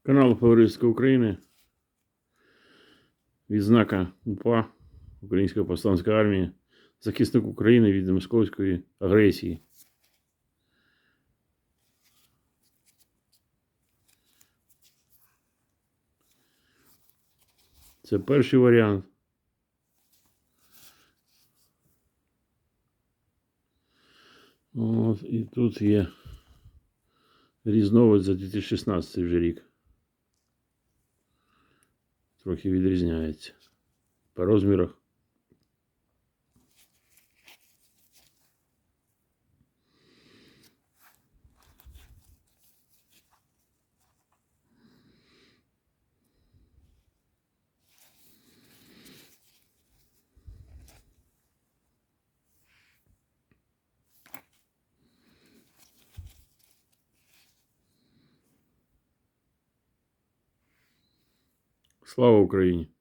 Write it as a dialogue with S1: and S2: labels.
S1: Канал Фаворитська України. Відзнака УПА, Українська повстанська армія, захисник України від московської агресії. Це перший варіант. От, і тут є різновид за 2016 вже рік. Трохи відрізняється по розмірах. Слава Україні!